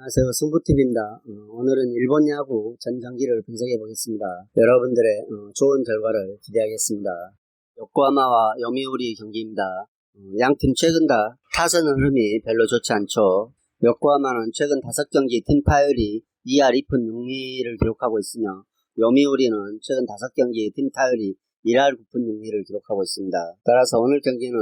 안녕하세요. 승부TV입니다. 오늘은 일본 야구 전 경기를 분석해 보겠습니다. 여러분들의 좋은 결과를 기대하겠습니다. 요코하마와 요미우리 경기입니다. 양팀 최근 다 타선 흐름이 별로 좋지 않죠. 요코하마는 최근 5경기 팀 타율이 2할 2푼 6리를 기록하고 있으며 요미우리는 최근 5경기 팀 타율이 1할 9푼 6리를 기록하고 있습니다. 따라서 오늘 경기는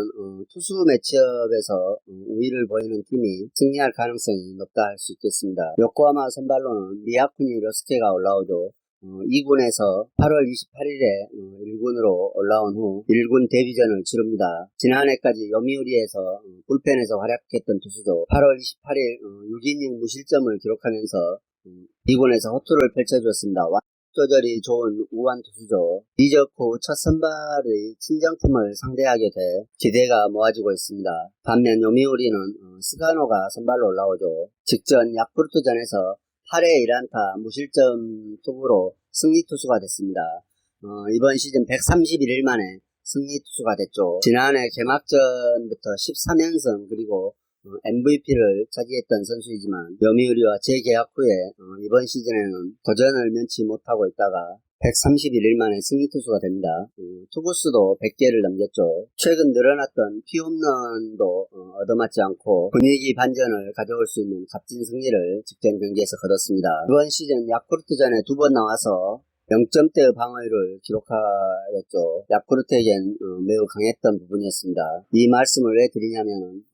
투수 매치업에서 우위를 보이는 팀이 승리할 가능성이 높다 할 수 있겠습니다. 요코하마 선발로는 미야쿠니 료스케가 올라오죠. 2군에서 8월 28일에 1군으로 올라온 후 1군 데뷔전을 치릅니다. 지난해까지 요미우리에서 불펜에서 활약했던 투수죠. 8월 28일 6이닝 무실점을 기록하면서 2군에서 호투를 펼쳐주었습니다. 조절이 좋은 우완 투수죠. 이적 후 첫 선발의 친정팀을 상대하게 돼 기대가 모아지고 있습니다. 반면 요미우리는 스가노가 선발로 올라오죠. 직전 야쿠르트전에서 8회 1안타 무실점 투구로 승리 투수가 됐습니다. 이번 시즌 131일 만에 승리 투수가 됐죠. 지난해 개막전부터 13연승 그리고 MVP를 차지했던 선수이지만 요미우리와 재계약 후에 이번 시즌에는 도전을 면치 못하고 있다가 131일 만에 승리 투수가 됩니다. 투구수도 100개를 넘겼죠. 최근 늘어났던 피홈런도 얻어맞지 않고 분위기 반전을 가져올 수 있는 값진 승리를 직전 경기에서 거뒀습니다. 이번 시즌 야쿠르트전에 2번 나와서 0점대의 방어율을 기록하였죠. 야쿠르트에겐 매우 강했던 부분이었습니다. 이 말씀을 왜 드리냐면은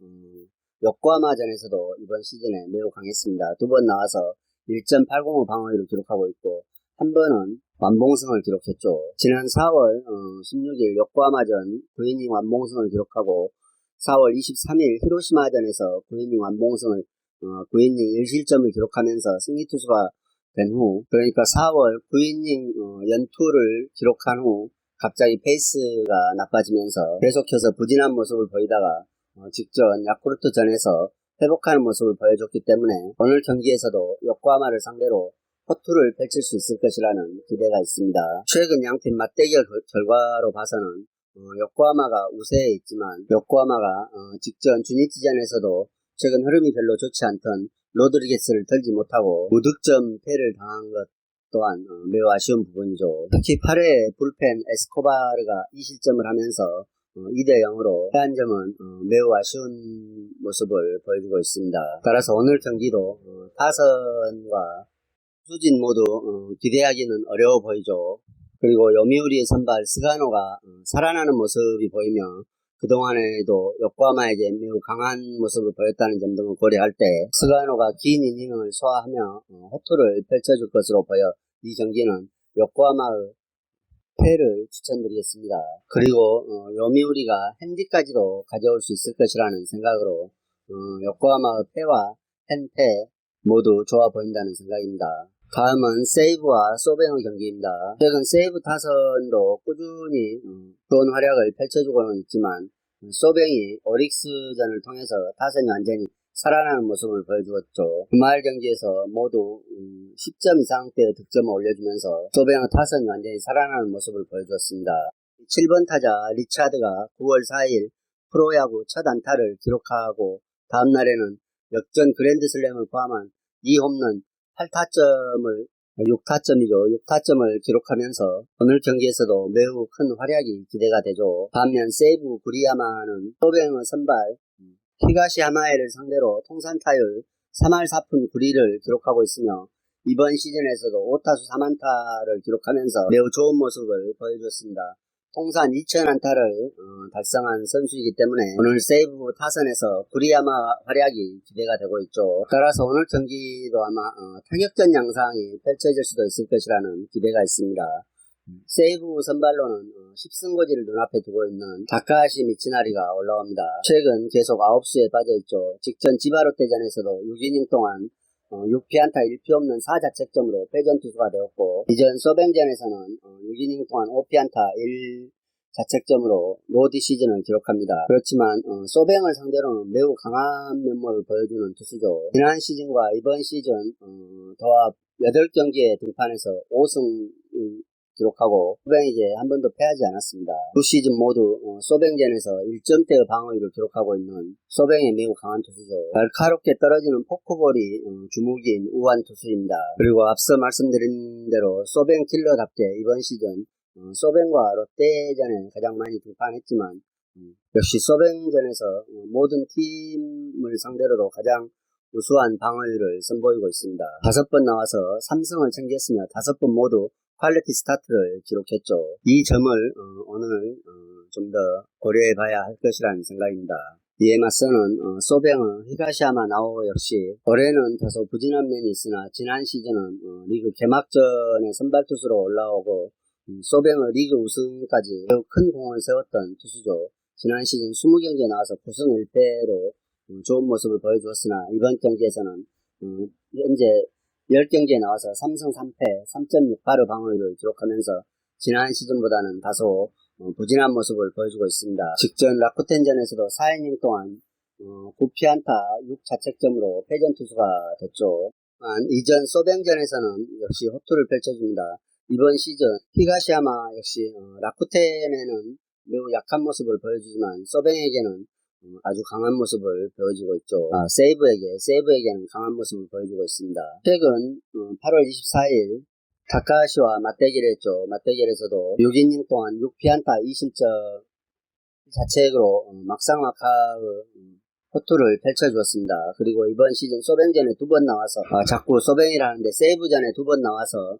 요코하마전에서도 이번 시즌에 매우 강했습니다. 2번 나와서 1.805 방어율을 기록하고 있고 한 번은 완봉승을 기록했죠. 지난 4월 16일 요코하마전 9이닝 완봉승을 기록하고 4월 23일 히로시마전에서 9이닝 완봉승을 9이닝 1실점을 기록하면서 승리 투수가 된 후, 그러니까 4월 9이닝 연투를 기록한 후 갑자기 페이스가 나빠지면서 계속해서 부진한 모습을 보이다가 직전 야쿠르트전에서 회복하는 모습을 보여줬기 때문에 오늘 경기에서도 요코하마를 상대로 호투를 펼칠 수 있을 것이라는 기대가 있습니다. 최근 양팀 맞대결 결과로 봐서는 요코하마가 우세에 있지만 요코하마가 직전 주니치전에서도 최근 흐름이 별로 좋지 않던 로드리게스를 털지 못하고 무득점 패를 당한 것 또한 매우 아쉬운 부분이죠. 특히 8회 불펜 에스코바르가 2실점을 하면서 2대0으로 패한 점은 매우 아쉬운 모습을 보여주고 있습니다. 따라서 오늘 경기도 타선과 수진 모두 기대하기는 어려워 보이죠. 그리고 요미우리의 선발 스가노가 살아나는 모습이 보이며 그동안에도 요코하마에게 매우 강한 모습을 보였다는 점 등을 고려할 때 스가노가 긴 이닝을 소화하며 호투를 펼쳐줄 것으로 보여 이 경기는 요코하마의 패를 추천드리겠습니다. 그리고 요미우리가 핸디까지도 가져올 수 있을 것이라는 생각으로 요코하마의 패와 핸패 모두 좋아 보인다는 생각입니다. 다음은 세이브와 소뱅의 경기입니다. 최근 세이브 타선도 꾸준히 좋은 활약을 펼쳐주고는 있지만 소뱅이 오릭스전을 통해서 타선이 완전히 살아나는 모습을 보여주었죠. 주말 경기에서 모두 10점 이상대의 득점을 올려주면서 소뱅의 타선이 완전히 살아나는 모습을 보여주었습니다. 7번 타자 리차드가 9월 4일 프로야구 첫 안타를 기록하고 다음날에는 역전 그랜드슬램을 포함한 2홈런 8타점을 6타점을 기록하면서 오늘 경기에서도 매우 큰 활약이 기대가 되죠. 반면 세이브 구리야마는 소뱅의 선발 히가시야마에를 상대로 통산 타율 3할 4푼 9리를 기록하고 있으며 이번 시즌에서도 5타수 3안타를 기록하면서 매우 좋은 모습을 보여줬습니다. 통산 2000안타를 달성한 선수이기 때문에 오늘 세이브 타선에서 구리야마 활약이 기대가 되고 있죠. 따라서 오늘 경기도 아마 타격전 양상이 펼쳐질 수도 있을 것이라는 기대가 있습니다. 세이브 선발로는 10승고지를 눈앞에 두고 있는 다카하시 미치나리가 올라옵니다. 최근 계속 아홉수에 빠져있죠. 직전 지바롯데전에서도 6이닝 동안 6피안타 1피홈런 4자책점으로 패전 투수가 되었고 이전 소뱅전에서는 6이닝 동안 5피안타 1자책점으로 노 디시즌을 기록합니다. 그렇지만 소뱅을 상대로는 매우 강한 면모를 보여주는 투수죠. 지난 시즌과 이번 시즌 더합 8경기에 등판해서 5승 기록하고 소뱅이 이제 한 번도 패하지 않았습니다. 두 시즌 모두 소뱅전에서 1점대의 방어율을 기록하고 있는 소뱅이 매우 강한 투수죠. 날카롭게 떨어지는 포크볼이 주무기인 우한 투수입니다. 그리고 앞서 말씀드린 대로 소뱅 킬러답게 이번 시즌 소뱅과 롯데전에 가장 많이 등판했지만 역시 소뱅전에서 모든 팀을 상대로도 가장 우수한 방어율을 선보이고 있습니다. 5번 나와서 3승을 챙겼으며 5번 모두 퀄리티 스타트를 기록했죠. 이 점을 오늘 좀 더 고려해 봐야 할 것이라는 생각입니다. 이에 맞서는 소뱅의 히가시야마 나오 역시 올해는 다소 부진한 면이 있으나 지난 시즌은 리그 개막전에 선발 투수로 올라오고 소뱅의 리그 우승까지 매우 큰 공을 세웠던 투수죠. 지난 시즌 20경기에 나와서 9승 1패로 좋은 모습을 보여주었으나 이번 경기에서는 현재 10경기에 나와서 3승 3패 3.68의 방어율을 기록하면서 지난 시즌보다는 다소 부진한 모습을 보여주고 있습니다. 직전 라쿠텐전에서도 4이닝 동안 9피안타 6자책점으로 패전 투수가 됐죠. 이전 소뱅전에서는 역시 호투를 펼쳐줍니다. 이번 시즌 히가시야마 역시 라쿠텐에는 매우 약한 모습을 보여주지만 소뱅에게는 아주 강한 모습을 보여주고 있죠. 세이브에게는 강한 모습을 보여주고 있습니다. 최근 8월 24일 타카하시와 맞대결을 했죠. 맞대결에서도 6이닝 동안 6피안타 2실점 자책으로 막상막하의 호투를 펼쳐주었습니다. 그리고 이번 시즌 소뱅전에 2번 나와서 자꾸 소뱅이라는데 세이브전에 2번 나와서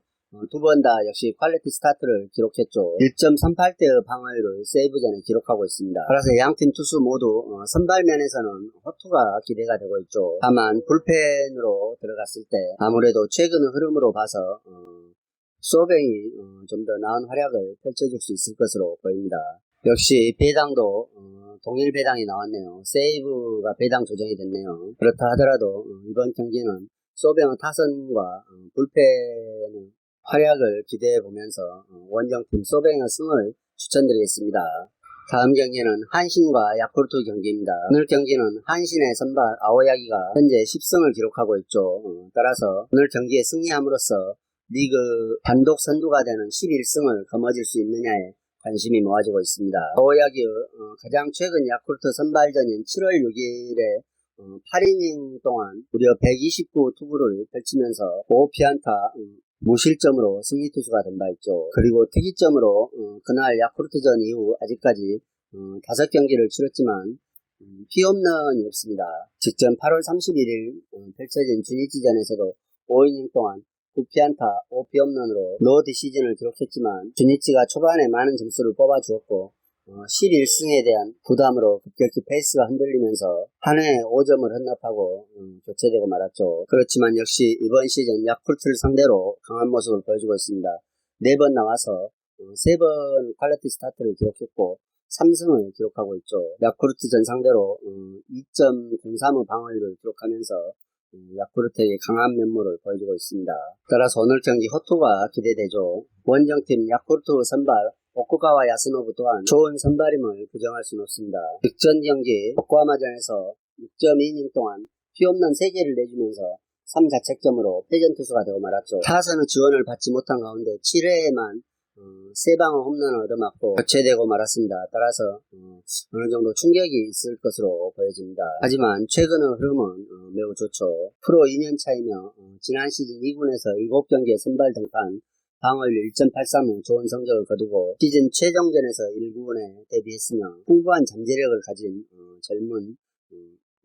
두 번 다 역시 퀄리티 스타트를 기록했죠. 1.38대의 방어율을 세이브전에 기록하고 있습니다. 따라서 양팀 투수 모두 선발면에서는 호투가 기대가 되고 있죠. 다만 불펜으로 들어갔을 때 아무래도 최근의 흐름으로 봐서 소뱅이 좀 더 나은 활약을 펼쳐줄 수 있을 것으로 보입니다. 역시 배당도 동일 배당이 나왔네요. 세이브가 배당 조정이 됐네요. 그렇다 하더라도 이번 경기는 소뱅의 타선과 불펜의 활약을 기대해보면서 원정팀 소뱅의 승을 추천드리겠습니다. 다음 경기는 한신과 야쿠르트 경기입니다. 오늘 경기는 한신의 선발 아오야기가 현재 10승을 기록하고 있죠. 따라서 오늘 경기에 승리함으로써 리그 단독 선두가 되는 11승을 거머쥘 수 있느냐에 관심이 모아지고 있습니다. 아오야기의 가장 최근 야쿠르트 선발전인 7월 6일에 8이닝 동안 무려 129 투구를 펼치면서 5피안타 무실점으로 승리 투수가 된 바 있죠. 그리고 특이점으로 그날 야쿠르트전 이후 아직까지 5경기를 치렀지만 피홈런이 없습니다. 직전 8월 31일 펼쳐진 주니치전에서도 5이닝 동안 9피안타 5피홈런으로 노 디시즌을 기록했지만 주니치가 초반에 많은 점수를 뽑아주었고 11승에 대한 부담으로 급격히 페이스가 흔들리면서 한 해에 5점을 헌납하고 교체되고 말았죠. 그렇지만 역시 이번 시즌 야쿠르트를 상대로 강한 모습을 보여주고 있습니다. 4번 나와서 3번 퀄리티 스타트를 기록했고 3승을 기록하고 있죠. 야쿠르트전 상대로 2.03의 방어율을 기록하면서 야쿠르트에게 강한 면모를 보여주고 있습니다. 따라서 오늘 경기 호투가 기대되죠. 원정팀 야쿠르트 선발 오쿠가와 야스노부 또한 좋은 선발임을 부정할 수는 없습니다. 직전 경기 요코하마전에서 6.2이닝 동안 피홈런 3개를 내주면서 3자책점으로 패전 투수가 되고 말았죠. 타선의 지원을 받지 못한 가운데 7회에만 3방의 홈런을 얻어맞고 교체되고 말았습니다. 따라서 어느 정도 충격이 있을 것으로 보여집니다. 하지만 최근의 흐름은 매우 좋죠. 프로 2년 차이며 지난 시즌 2군에서 7경기에 선발 등판 방어율 1.83의 좋은 성적을 거두고 시즌 최종전에서 1군에 데뷔했으며 풍부한 잠재력을 가진 젊은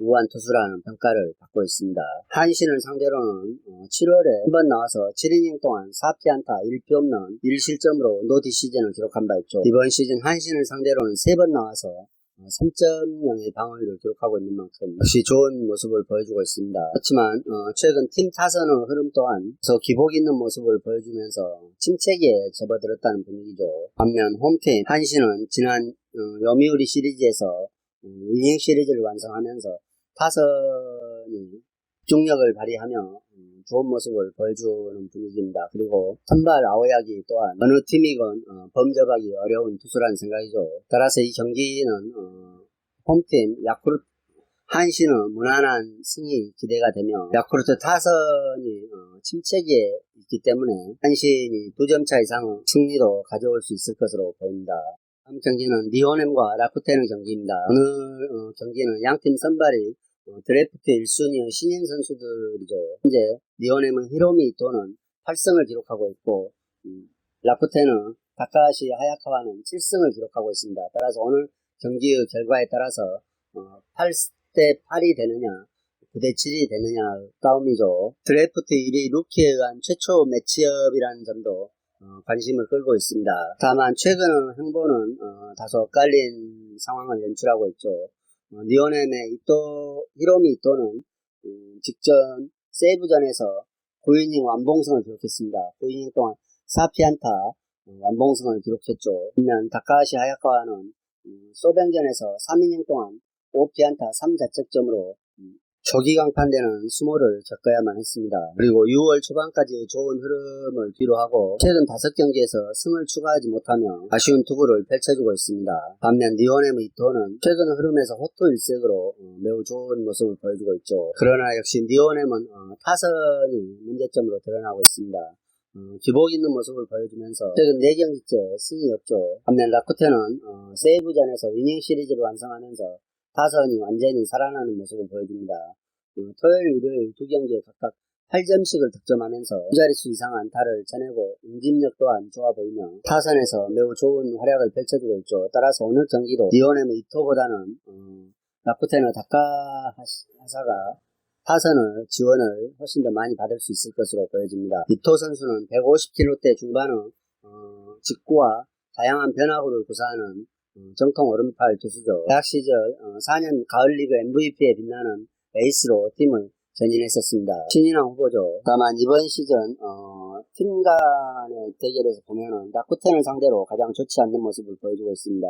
우한 투수라는 평가를 받고 있습니다. 한신을 상대로는 7월에 한 번 나와서 7이닝 동안 4피안타 1피홈런 1실점으로 노 디시즌을 기록한 바 있죠. 이번 시즌 한신을 상대로는 3번 나와서 3.0의 방어율을 기록하고 있는 만큼 역시 좋은 모습을 보여주고 있습니다. 그렇지만 최근 팀 타선의 흐름 또한 더 기복 있는 모습을 보여주면서 침체기에 접어들었다는 분위기죠. 반면 홈팀 한신은 지난 요미우리 시리즈에서 이닝 시리즈를 완성하면서 타선이 집중력을 발휘하며 좋은 모습을 보여주는 분위기입니다. 그리고 선발 아오야기 또한 어느 팀이건 범접하기 어려운 투수라는 생각이죠. 따라서 이 경기는 홈팀 한신은 무난한 승이 기대가 되며 야쿠르트 타선이 침체기에 있기 때문에 한신이 2점 차 이상의 승리도 가져올 수 있을 것으로 보입니다. 다음 경기는 리오넴과 라쿠텐의 경기입니다. 오늘 경기는 양팀 선발이 드래프트 1순위의 신인 선수들이죠. 현재 리오넴은 히로미 이토는 8승을 기록하고 있고 라쿠텐은 다카시 하야카와는 7승을 기록하고 있습니다. 따라서 오늘 경기의 결과에 따라서 8대 8이 되느냐 9대 7이 되느냐 싸움이죠. 드래프트 1위 루키에 의한 최초 매치업이라는 점도 관심을 끌고 있습니다. 다만 최근 행보는 다소 엇갈린 상황을 연출하고 있죠. 리오넴의 히로미 이토는 직전 세이브전에서 9이닝 완봉승을 기록했습니다. 9이닝 동안 4피안타 완봉승을 기록했죠. 반면 다카시 하야카와는 소뱅전에서 3이닝 동안 5피안타 3자책점으로 조기 강판되는 수모를 겪어야만 했습니다. 그리고 6월 초반까지 좋은 흐름을 뒤로하고 최근 5경기에서 승을 추가하지 못하며 아쉬운 투구를 펼쳐주고 있습니다. 반면 리오넴의 이토는 최근 흐름에서 호투일색으로 매우 좋은 모습을 보여주고 있죠. 그러나 역시 리오넴은 타선이 문제점으로 드러나고 있습니다. 기복 있는 모습을 보여주면서 최근 4경기째 승이 없죠. 반면 라쿠텐은 세이브전에서 이닝 시리즈를 완성하면서 타선이 완전히 살아나는 모습을 보여줍니다. 토요일, 일요일 2경기에 각각 8점씩을 득점하면서 2자릿수 이상 안타를 쳐내고 응집력 또한 좋아 보이며 타선에서 매우 좋은 활약을 펼쳐주고 있죠. 따라서 오늘 경기도 리오넴의 이토보다는 라쿠텐의 다카하사가 타선을 지원을 훨씬 더 많이 받을 수 있을 것으로 보여집니다. 이토 선수는 150km대 중반의 직구와 다양한 변화구를 구사하는 정통 오른팔 투수죠. 대학 시절 4년 가을리그 MVP에 빛나는 에이스로 팀을 전진했었습니다. 신인왕 후보죠. 다만 이번 시즌 팀 간의 대결에서 보면은 라쿠텐을 상대로 가장 좋지 않는 모습을 보여주고 있습니다.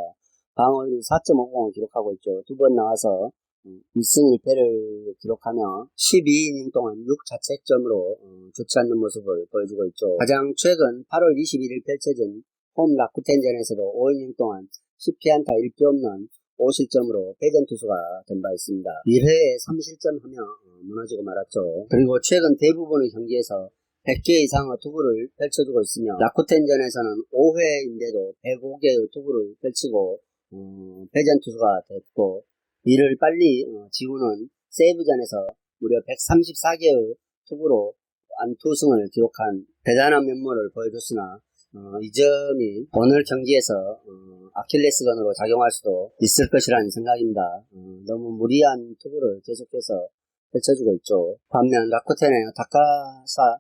방어율 4.50을 기록하고 있죠. 2번 나와서 1승 1패를 기록하며 12이닝 동안 6자책점으로 좋지 않는 모습을 보여주고 있죠. 가장 최근 8월 21일 펼쳐진 홈 라쿠텐전에서도 5이닝 동안 10피안타 1피 홈런 5실점으로 패전 투수가 된 바 있습니다. 1회에 3실점하며 무너지고 말았죠. 그리고 최근 대부분의 경기에서 100개 이상의 투구를 펼쳐주고 있으며 라쿠텐전에서는 5회인데도 105개의 투구를 펼치고 패전 투수가 됐고 이를 빨리 지우는 세이브전에서 무려 134개의 투구로 안투승을 기록한 대단한 면모를 보여줬으나 이 점이 오늘 경기에서 아킬레스건으로 작용할 수도 있을 것이라는 생각입니다. 너무 무리한 투구를 계속해서 펼쳐주고 있죠. 반면 라쿠텐의 다카사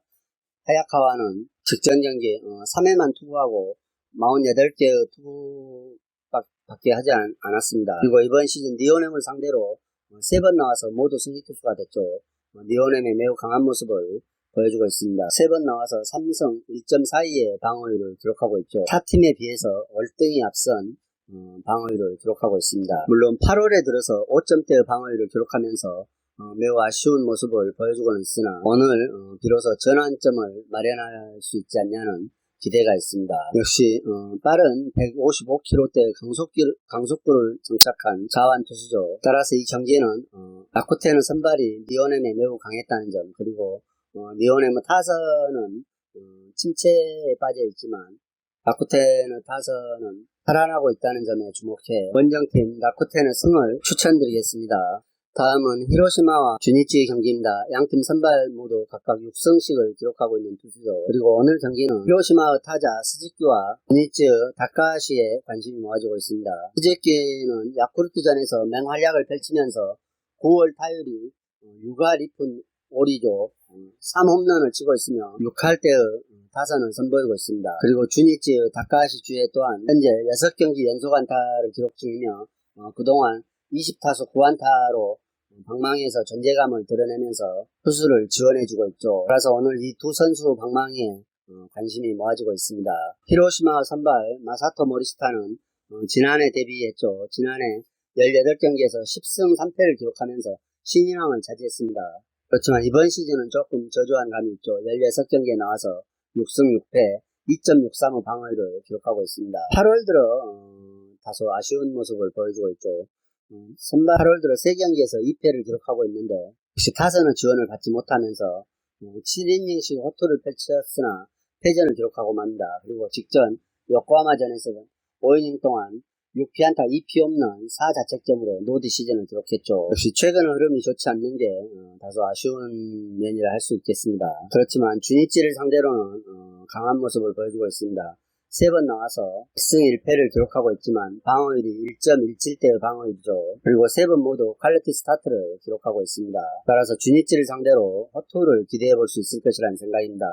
하야카와는 직전 경기 3회만 투구하고 48개의 투구밖에 하지 않았습니다. 그리고 이번 시즌 리오넴을 상대로 3번 나와서 모두 승리 투수가 됐죠. 리오넴의 매우 강한 모습을 보여주고 있습니다. 3번 나와서 3승 1.42의 방어율을 기록하고 있죠. 타 팀에 비해서 월등히 앞선 방어율을 기록하고 있습니다. 물론 8월에 들어서 5점대의 방어율을 기록하면서 매우 아쉬운 모습을 보여주고는 있으나 오늘 비로소 전환점을 마련할 수 있지 않냐는 기대가 있습니다. 역시 빠른 155km대 강속구를 정착한 자완 투수죠. 따라서 이 경기에는 라쿠텐의 선발이 리오넴에 매우 강했다는 점, 그리고 리오넴의 타선은 침체에 빠져 있지만 라쿠텐의 타선은 살아나고 있다는 점에 주목해 원정팀 라쿠텐의 승을 추천드리겠습니다. 다음은 히로시마와 주니치의 경기입니다. 양팀 선발 모두 각각 6승씩을 기록하고 있는 투수죠. 그리고 오늘 경기는 히로시마의 타자 스즈키와 주니치의 다카시에 관심이 모아지고 있습니다. 스즈키는 야쿠르트전에서 맹활약을 펼치면서 9월 타율이 6할 2푼 5리죠. 3홈런을 치고 있으며 6할대의 타선을 선보이고 있습니다. 그리고 주니치의 다카시 주에 또한 현재 6경기 연속 안타를 기록 중이며 그동안 20타수 9안타로 방망이에서 존재감을 드러내면서 투수를 지원해주고 있죠. 그래서 오늘 이 두 선수 방망이에 관심이 모아지고 있습니다. 히로시마 선발 마사토 모리시타는 지난해 데뷔했죠. 지난해 18경기에서 10승 3패를 기록하면서 신인왕을 차지했습니다. 그렇지만 이번 시즌은 조금 저조한 감이 있죠. 16경기에 나와서 6승 6패 2.63의 방어율을 기록하고 있습니다. 8월 들어 다소 아쉬운 모습을 보여주고 있죠. 선발 하롤드로 3경기에서 2패를 기록하고 있는데 역시 타선은 지원을 받지 못하면서 7이닝씩 호투를 펼쳤으나 패전을 기록하고 맙니다. 그리고 직전 요코하마전에서는 5이닝 동안 6피안타 2피 없는 4자책점으로 노 디시즌을 기록했죠. 역시 최근 흐름이 좋지 않는 게 다소 아쉬운 면이라 할 수 있겠습니다. 그렇지만 주니치를 상대로는 강한 모습을 보여주고 있습니다. 3번 나와서 1승 1패를 기록하고 있지만 방어율이 1.17대의 방어율이죠. 그리고 3번 모두 퀄리티 스타트를 기록하고 있습니다. 따라서 주니치를 상대로 허투를 기대해볼 수 있을 것이라는 생각입니다.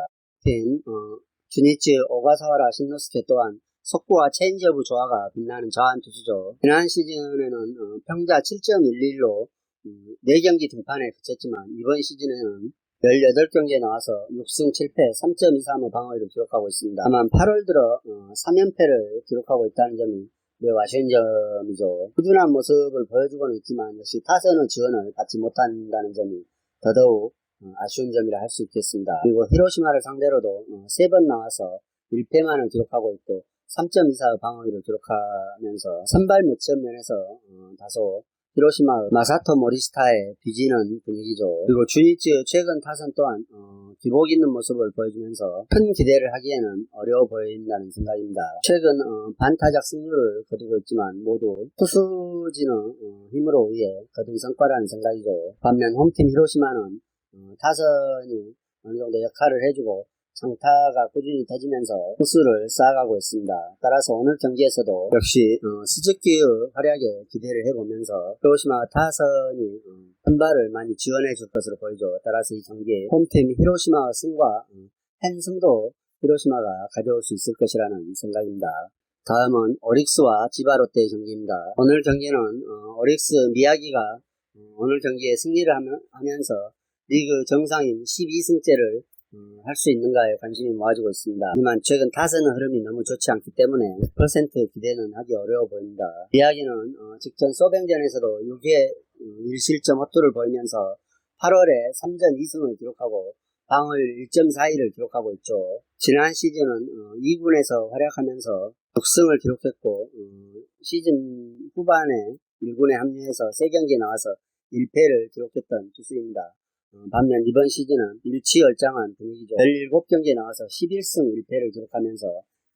주니치 오가사와라 신노스케 또한 속구와 체인지업의 조화가 빛나는 자완 투수죠. 지난 시즌에는 평자 7.11로 4경기 등판에 그쳤지만 이번 시즌에는 18경기에 나와서 6승 7패 3.23의 방어율을 기록하고 있습니다. 다만 8월 들어 3연패를 기록하고 있다는 점이 매우 아쉬운 점이죠. 꾸준한 모습을 보여주고는 있지만 역시 타선의 지원을 받지 못한다는 점이 더더욱 아쉬운 점이라 할 수 있겠습니다. 그리고 히로시마를 상대로도 3번 나와서 1패만을 기록하고 있고 3.24의 방어율을 기록하면서 선발 매치업 면에서 다소 히로시마 마사토 모리시타에 빚지는 분위기죠. 그리고 주니치의 최근 타선 또한 기복 있는 모습을 보여주면서 큰 기대를 하기에는 어려워 보인다는 생각입니다. 최근 반타작 승률을 거두고 있지만 모두 투수진의 힘으로 의해 거둔 성과라는 생각이죠. 반면 홈팀 히로시마는 타선이 어느 정도 역할을 해주고 장타가 꾸준히 터지면서 홀수를 쌓아가고 있습니다. 따라서 오늘 경기에서도 역시 스즈키의 활약에 기대를 해보면서 히로시마 타선이 선발을 많이 지원해 줄 것으로 보이죠. 따라서 이 경기에 홈팀 히로시마 승과 팬승도 히로시마가 가져올 수 있을 것이라는 생각입니다. 다음은 오릭스와 지바롯데의 경기입니다. 오늘 경기는 오릭스 미야기가 오늘 경기에 승리를 하면서 리그 정상인 12승째를 할 수 있는가에 관심이 모아지고 있습니다. 하지만 최근 타선의 흐름이 너무 좋지 않기 때문에 100% 기대는 하기 어려워 보입니다. 미야기는 직전 소뱅전에서도 6회 1실점 헛투를 보이면서 8월에 3전 2승을 기록하고 방어율 1.41을 기록하고 있죠. 지난 시즌은 2군에서 활약하면서 6승을 기록했고 시즌 후반에 1군에 합류해서 3경기에 나와서 1패를 기록했던 투수입니다. 반면 이번 시즌은 일취월장한 분위기죠. 17경기에 나와서 11승 1패를 기록하면서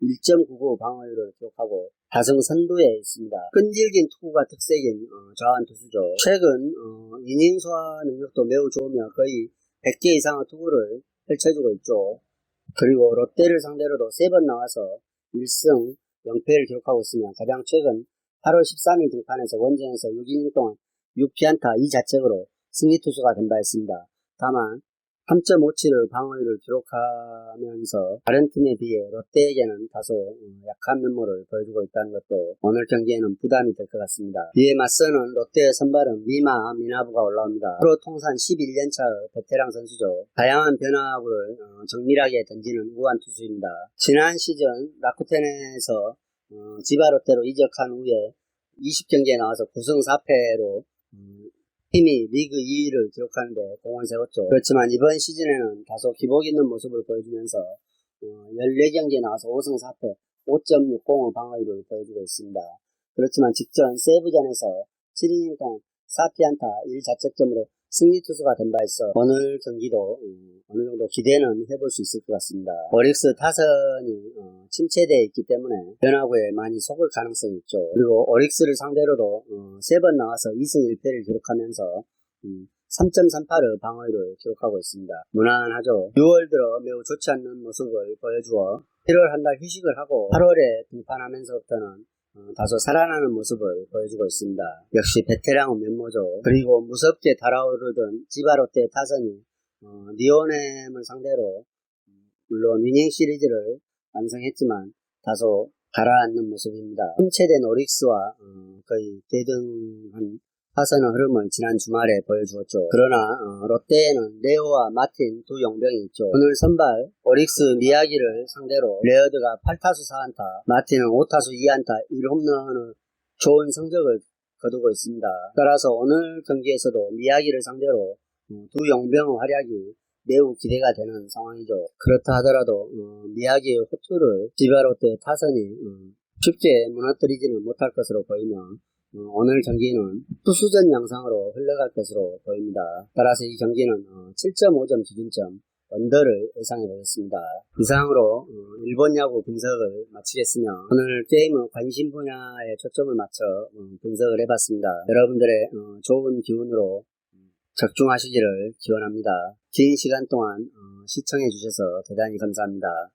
1.99 방어율을 기록하고 다승 선두에 있습니다. 끈질긴 투구가 특색인 좌완 투수죠. 최근 이닝 소화 능력도 매우 좋으며 거의 100개 이상의 투구를 펼쳐주고 있죠. 그리고 롯데를 상대로도 3번 나와서 1승 0패를 기록하고 있으며 가장 최근 8월 13일 등판에서 원정에서 6이닝 동안 6피안타 2자책으로 승리 투수가 된 바 있습니다. 다만 3.57의 방어율을 기록하면서 다른 팀에 비해 롯데에게는 다소 약한 면모를 보여주고 있다는 것도 오늘 경기에는 부담이 될 것 같습니다. 이에 맞서는 롯데의 선발은 미마 미나부가 올라옵니다. 프로 통산 11년차의 베테랑 선수죠. 다양한 변화구를 정밀하게 던지는 우완 투수입니다. 지난 시즌 라쿠텐에서 지바 롯데로 이적한 후에 20경기에 나와서 9승 4패로 팀이 리그 2위를 기록하는데 공을 세웠죠. 그렇지만 이번 시즌에는 다소 기복 있는 모습을 보여주면서 14경기에 나와서 5승 4패 5.60의 방어율을 보여주고 있습니다. 그렇지만 직전 세부전에서 7이닝 동안 4피안타 1자책점으로 승리 투수가 된 바 있어 오늘 경기도 어느 정도 기대는 해볼 수 있을 것 같습니다. 오릭스 타선이 침체되어 있기 때문에 변화구에 많이 속을 가능성이 있죠. 그리고 오릭스를 상대로도 3번 나와서 2승 1패를 기록하면서 3.38의 방어율을 기록하고 있습니다. 무난하죠. 6월 들어 매우 좋지 않는 모습을 보여주어 7월 한 달 휴식을 하고 8월에 등판하면서부터는 다소 살아나는 모습을 보여주고 있습니다. 역시 베테랑의 면모죠. 그리고 무섭게 달아오르던 지바롯데 타선이 니오넴을 상대로 물론 위닝 시리즈를 완성했지만 다소 가라앉는 모습입니다. 침체된 오릭스와 거의 대등한 타선의 흐름을 지난 주말에 보여주었죠. 그러나 롯데에는 레오와 마틴 두 용병이 있죠. 오늘 선발 오릭스 미야기를 상대로 레어드가 8타수 4안타, 마틴은 5타수 2안타 1홈런의 좋은 성적을 거두고 있습니다. 따라서 오늘 경기에서도 미야기를 상대로 두 용병의 활약이 매우 기대가 되는 상황이죠. 그렇다 하더라도 미야기의 호투를 지바 롯데 타선이 쉽게 무너뜨리지는 못할 것으로 보이며 오늘 경기는 투수전 양상으로 흘러갈 것으로 보입니다. 따라서 이 경기는 7.5점 기준점 언더를 예상해 보겠습니다. 이상으로 일본 야구 분석을 마치겠으며 오늘 게임의 관심 분야에 초점을 맞춰 분석을 해봤습니다. 여러분들의 좋은 기운으로 적중하시기를 기원합니다. 긴 시간 동안 시청해 주셔서 대단히 감사합니다.